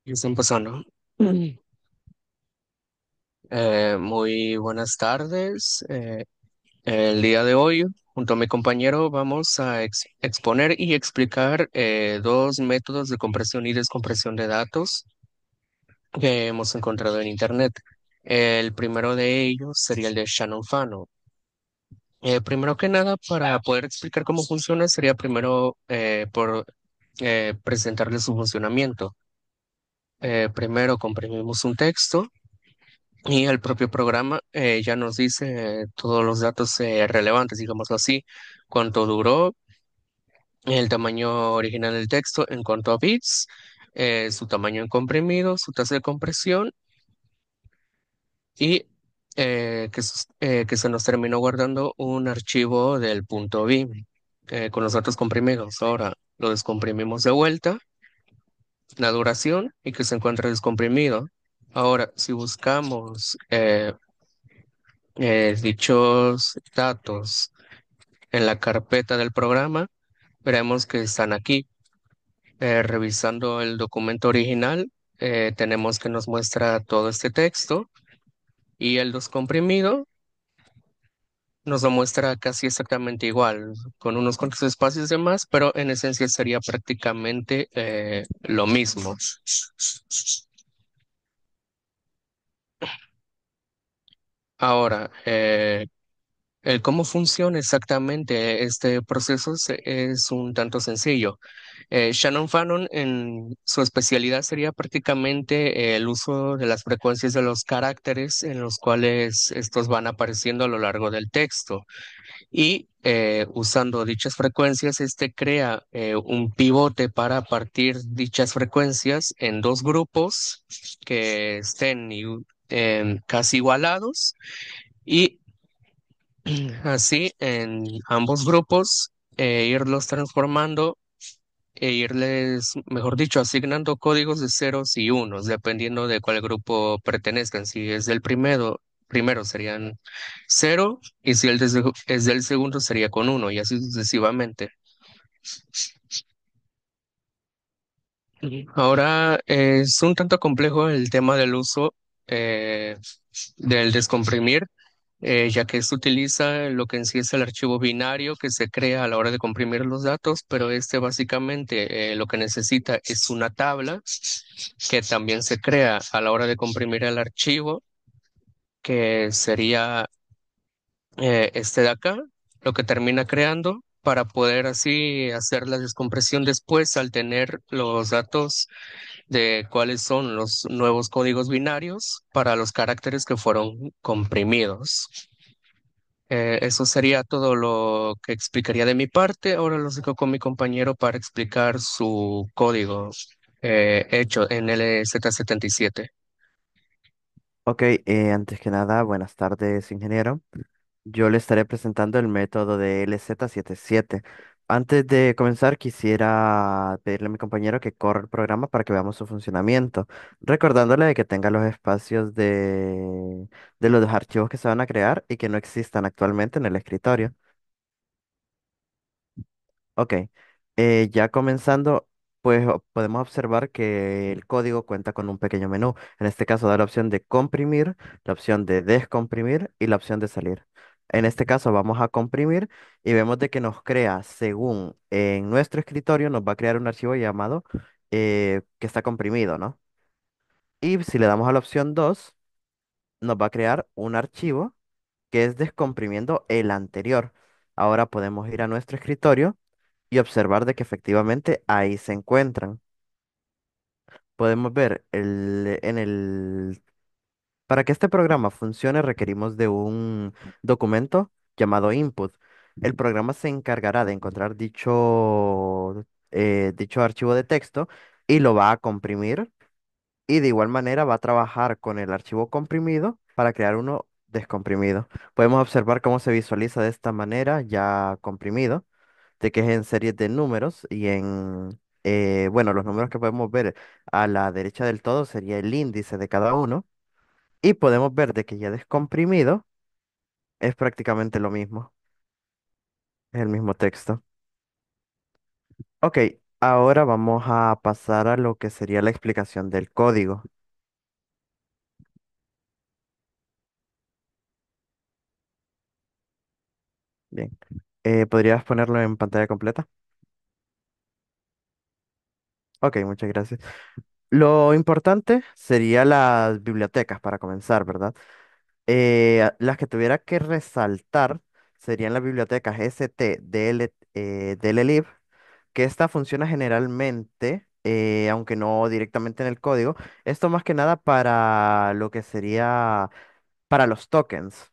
Y están pasando. Muy buenas tardes. El día de hoy, junto a mi compañero, vamos a exponer y explicar dos métodos de compresión y descompresión de datos que hemos encontrado en Internet. El primero de ellos sería el de Shannon-Fano. Primero que nada, para poder explicar cómo funciona, sería primero por presentarles su funcionamiento. Primero comprimimos un texto. Y el propio programa ya nos dice todos los datos relevantes, digámoslo así, cuánto duró, el tamaño original del texto en cuanto a bits, su tamaño en comprimido, su tasa de compresión y que se nos terminó guardando un archivo del punto .bin con los datos comprimidos. Ahora lo descomprimimos de vuelta, la duración y que se encuentre descomprimido. Ahora, si buscamos dichos datos en la carpeta del programa, veremos que están aquí. Revisando el documento original, tenemos que nos muestra todo este texto y el descomprimido nos lo muestra casi exactamente igual, con unos cuantos espacios de más, pero en esencia sería prácticamente lo mismo. Ahora, el cómo funciona exactamente este proceso es un tanto sencillo. Shannon Fanon en su especialidad sería prácticamente el uso de las frecuencias de los caracteres en los cuales estos van apareciendo a lo largo del texto. Y usando dichas frecuencias, este crea un pivote para partir dichas frecuencias en dos grupos que estén casi igualados. Y así, en ambos grupos, irlos transformando e irles, mejor dicho, asignando códigos de ceros y unos, dependiendo de cuál grupo pertenezcan. Si es del primero serían cero, y si es del segundo sería con uno, y así sucesivamente. Ahora es un tanto complejo el tema del uso eh, del descomprimir, ya que esto utiliza lo que en sí es el archivo binario que se crea a la hora de comprimir los datos, pero este básicamente lo que necesita es una tabla que también se crea a la hora de comprimir el archivo, que sería este de acá, lo que termina creando para poder así hacer la descompresión después al tener los datos de cuáles son los nuevos códigos binarios para los caracteres que fueron comprimidos. Eso sería todo lo que explicaría de mi parte. Ahora los dejo con mi compañero para explicar su código hecho en LZ77. Ok, antes que nada, buenas tardes, ingeniero. Yo le estaré presentando el método de LZ77. Antes de comenzar, quisiera pedirle a mi compañero que corra el programa para que veamos su funcionamiento, recordándole de que tenga los espacios de los archivos que se van a crear y que no existan actualmente en el escritorio. Ok, ya comenzando, pues podemos observar que el código cuenta con un pequeño menú. En este caso da la opción de comprimir, la opción de descomprimir y la opción de salir. En este caso vamos a comprimir y vemos de que nos crea, según en nuestro escritorio, nos va a crear un archivo llamado que está comprimido, ¿no? Y si le damos a la opción 2 nos va a crear un archivo que es descomprimiendo el anterior. Ahora podemos ir a nuestro escritorio y observar de que efectivamente ahí se encuentran. Podemos ver para que este programa funcione requerimos de un documento llamado input. El programa se encargará de encontrar dicho archivo de texto y lo va a comprimir y de igual manera va a trabajar con el archivo comprimido para crear uno descomprimido. Podemos observar cómo se visualiza de esta manera ya comprimido, de que es en series de números y bueno, los números que podemos ver a la derecha del todo sería el índice de cada uno y podemos ver de que ya descomprimido es prácticamente lo mismo, es el mismo texto. Ok, Ahora vamos a pasar a lo que sería la explicación del código. Bien. ¿Podrías ponerlo en pantalla completa? Ok, muchas gracias. Lo importante sería las bibliotecas para comenzar, ¿verdad? Las que tuviera que resaltar serían las bibliotecas ST, DLlib, que esta funciona generalmente, aunque no directamente en el código. Esto más que nada para lo que sería para los tokens.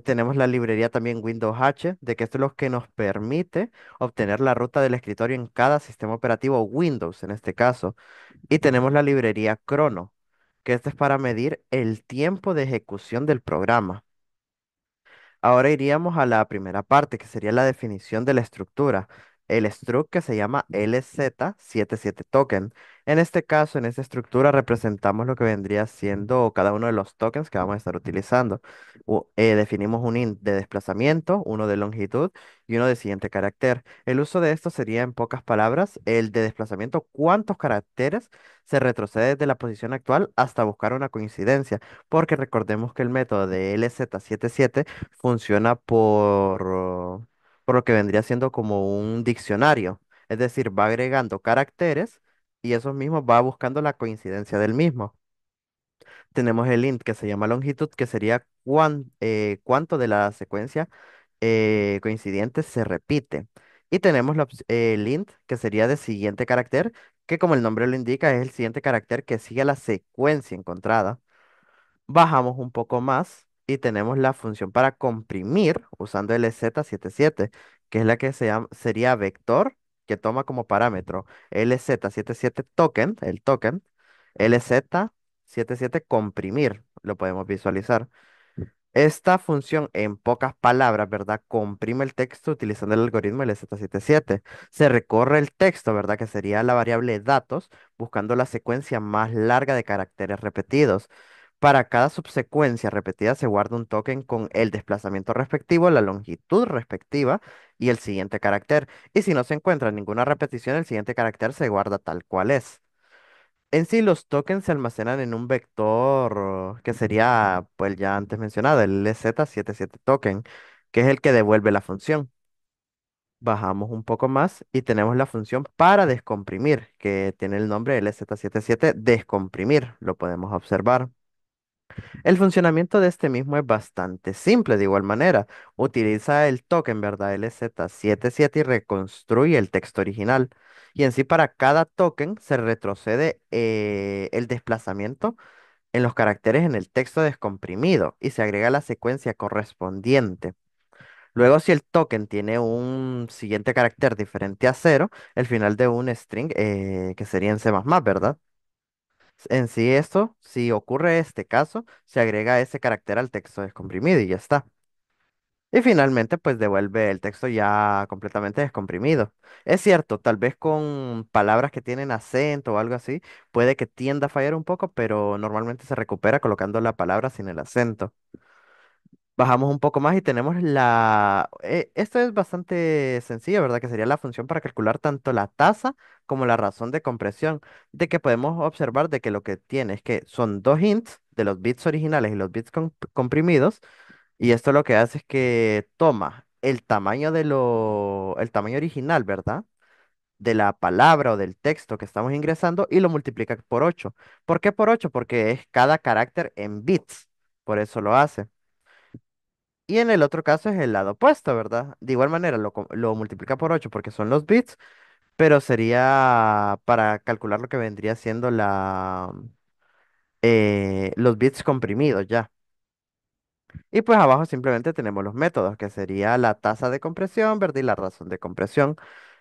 Tenemos la librería también Windows H, de que esto es lo que nos permite obtener la ruta del escritorio en cada sistema operativo Windows, en este caso. Y tenemos la librería Chrono, que esta es para medir el tiempo de ejecución del programa. Ahora iríamos a la primera parte, que sería la definición de la estructura. El struct que se llama LZ77 token. En este caso, en esta estructura representamos lo que vendría siendo cada uno de los tokens que vamos a estar utilizando. Definimos un int de desplazamiento, uno de longitud y uno de siguiente carácter. El uso de esto sería, en pocas palabras, el de desplazamiento, cuántos caracteres se retrocede desde la posición actual hasta buscar una coincidencia, porque recordemos que el método de LZ77 funciona por lo que vendría siendo como un diccionario. Es decir, va agregando caracteres y esos mismos va buscando la coincidencia del mismo. Tenemos el int que se llama longitud, que sería cuánto de la secuencia coincidente se repite. Y tenemos el int que sería de siguiente carácter, que como el nombre lo indica, es el siguiente carácter que sigue la secuencia encontrada. Bajamos un poco más y tenemos la función para comprimir usando el LZ77, que es la que sería vector que toma como parámetro LZ77 token, el token, LZ77 comprimir, lo podemos visualizar. Esta función, en pocas palabras, ¿verdad? Comprime el texto utilizando el algoritmo LZ77. Se recorre el texto, ¿verdad? Que sería la variable datos, buscando la secuencia más larga de caracteres repetidos. Para cada subsecuencia repetida se guarda un token con el desplazamiento respectivo, la longitud respectiva y el siguiente carácter. Y si no se encuentra ninguna repetición, el siguiente carácter se guarda tal cual es. En sí, los tokens se almacenan en un vector que sería, pues ya antes mencionado, el LZ77 token, que es el que devuelve la función. Bajamos un poco más y tenemos la función para descomprimir, que tiene el nombre LZ77 descomprimir, lo podemos observar. El funcionamiento de este mismo es bastante simple de igual manera. Utiliza el token, ¿verdad? LZ77 y reconstruye el texto original. Y en sí para cada token se retrocede el desplazamiento en los caracteres en el texto descomprimido y se agrega la secuencia correspondiente. Luego, si el token tiene un siguiente carácter diferente a cero, el final de un string que sería en C++, ¿verdad? En sí esto, si ocurre este caso, se agrega ese carácter al texto descomprimido y ya está. Y finalmente, pues devuelve el texto ya completamente descomprimido. Es cierto, tal vez con palabras que tienen acento o algo así, puede que tienda a fallar un poco, pero normalmente se recupera colocando la palabra sin el acento. Bajamos un poco más y tenemos esto es bastante sencillo, ¿verdad? Que sería la función para calcular tanto la tasa como la razón de compresión, de que podemos observar de que lo que tiene es que son dos hints de los bits originales y los bits comprimidos, y esto lo que hace es que toma el tamaño el tamaño original, ¿verdad? De la palabra o del texto que estamos ingresando y lo multiplica por 8. ¿Por qué por 8? Porque es cada carácter en bits, por eso lo hace. Y en el otro caso es el lado opuesto, ¿verdad? De igual manera lo multiplica por 8 porque son los bits, pero sería para calcular lo que vendría siendo los bits comprimidos ya. Y pues abajo simplemente tenemos los métodos, que sería la tasa de compresión, ¿verdad? Y la razón de compresión,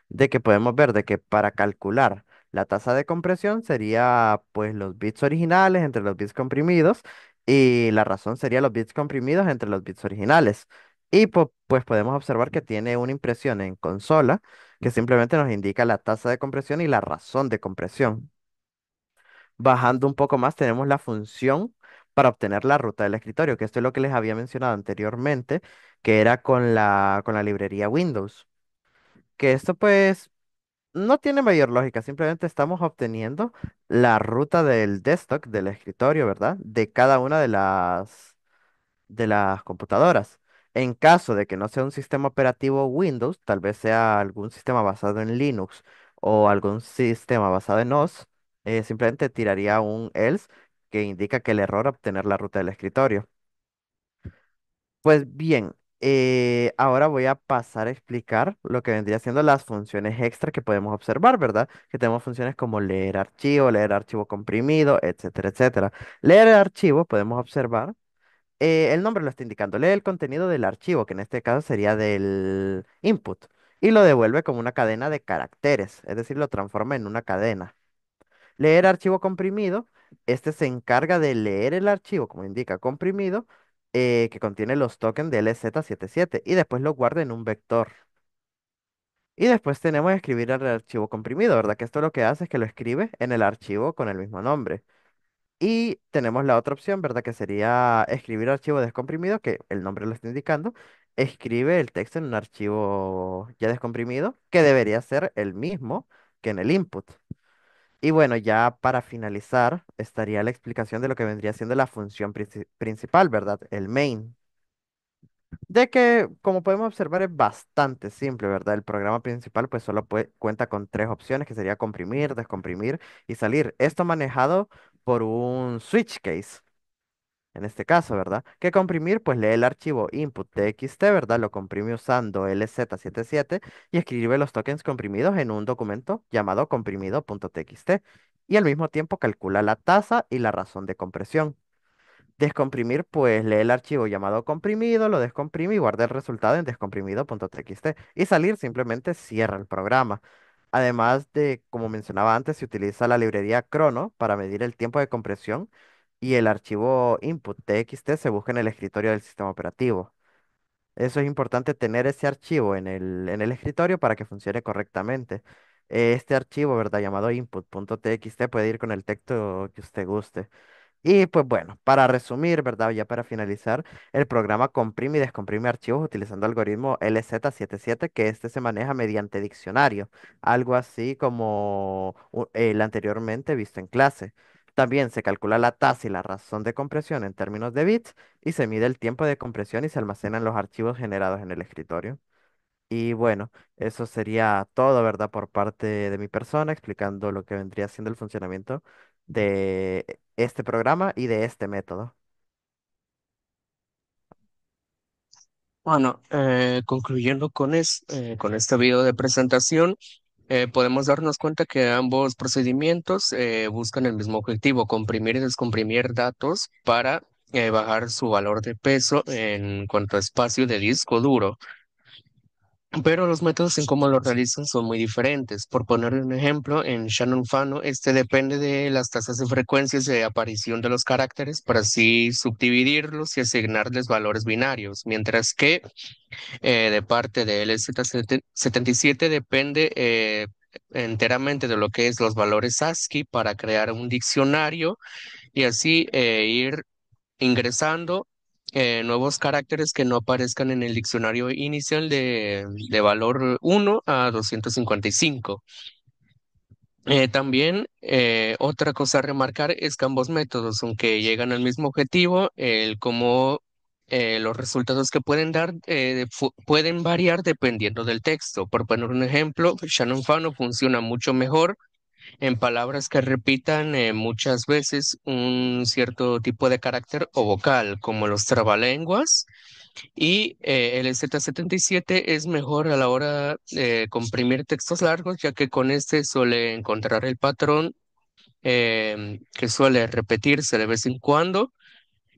de que podemos ver de que para calcular la tasa de compresión sería pues los bits originales entre los bits comprimidos y la razón sería los bits comprimidos entre los bits originales. Y pues podemos observar que tiene una impresión en consola que simplemente nos indica la tasa de compresión y la razón de compresión. Bajando un poco más, tenemos la función para obtener la ruta del escritorio, que esto es lo que les había mencionado anteriormente, que era con la librería Windows. Que esto pues No tiene mayor lógica, simplemente estamos obteniendo la ruta del desktop, del escritorio, ¿verdad? De cada una de las computadoras. En caso de que no sea un sistema operativo Windows, tal vez sea algún sistema basado en Linux o algún sistema basado en OS, simplemente tiraría un else que indica que el error obtener la ruta del escritorio. Pues bien, ahora voy a pasar a explicar lo que vendría siendo las funciones extra que podemos observar, ¿verdad? Que tenemos funciones como leer archivo comprimido, etcétera, etcétera. Leer archivo podemos observar, el nombre lo está indicando, lee el contenido del archivo, que en este caso sería del input, y lo devuelve como una cadena de caracteres, es decir, lo transforma en una cadena. Leer archivo comprimido, este se encarga de leer el archivo, como indica comprimido, que contiene los tokens de LZ77 y después lo guarda en un vector. Y después tenemos escribir el archivo comprimido, ¿verdad? Que esto lo que hace es que lo escribe en el archivo con el mismo nombre. Y tenemos la otra opción, ¿verdad? Que sería escribir archivo descomprimido, que el nombre lo está indicando. Escribe el texto en un archivo ya descomprimido, que debería ser el mismo que en el input. Y bueno, ya para finalizar, estaría la explicación de lo que vendría siendo la función principal, ¿verdad? El main. De que, como podemos observar, es bastante simple, ¿verdad? El programa principal pues solo cuenta con tres opciones, que sería comprimir, descomprimir y salir. Esto manejado por un switch case, en este caso, ¿verdad? Que comprimir, pues lee el archivo input.txt, ¿verdad? Lo comprime usando LZ77 y escribe los tokens comprimidos en un documento llamado comprimido.txt y al mismo tiempo calcula la tasa y la razón de compresión. Descomprimir, pues lee el archivo llamado comprimido, lo descomprime y guarda el resultado en descomprimido.txt. Y salir simplemente cierra el programa. Además de, como mencionaba antes, se utiliza la librería Chrono para medir el tiempo de compresión y el archivo input.txt se busca en el escritorio del sistema operativo. Eso es importante tener ese archivo en el escritorio para que funcione correctamente. Este archivo, ¿verdad? Llamado input.txt puede ir con el texto que usted guste. Y pues bueno, para resumir, ¿verdad? Ya para finalizar, el programa comprime y descomprime archivos utilizando el algoritmo LZ77, que este se maneja mediante diccionario, algo así como el anteriormente visto en clase. También se calcula la tasa y la razón de compresión en términos de bits y se mide el tiempo de compresión y se almacenan los archivos generados en el escritorio. Y bueno, eso sería todo, ¿verdad? Por parte de mi persona, explicando lo que vendría siendo el funcionamiento de este programa y de este método. Bueno, concluyendo con este video de presentación, podemos darnos cuenta que ambos procedimientos buscan el mismo objetivo, comprimir y descomprimir datos para bajar su valor de peso en cuanto a espacio de disco duro. Pero los métodos en cómo lo realizan son muy diferentes. Por poner un ejemplo, en Shannon Fano, este depende de las tasas de frecuencias de aparición de los caracteres para así subdividirlos y asignarles valores binarios, mientras que de parte de LZ77 depende enteramente de lo que es los valores ASCII para crear un diccionario y así ir ingresando nuevos caracteres que no aparezcan en el diccionario inicial de valor 1 a 255. También otra cosa a remarcar es que ambos métodos, aunque llegan al mismo objetivo, el cómo los resultados que pueden dar pueden variar dependiendo del texto. Por poner un ejemplo, Shannon Fano funciona mucho mejor en palabras que repitan muchas veces un cierto tipo de carácter o vocal, como los trabalenguas, y el Z77 es mejor a la hora de comprimir textos largos, ya que con este suele encontrar el patrón que suele repetirse de vez en cuando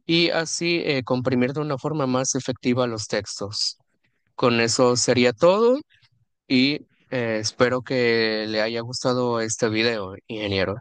y así comprimir de una forma más efectiva los textos. Con eso sería todo y espero que le haya gustado este video, ingeniero.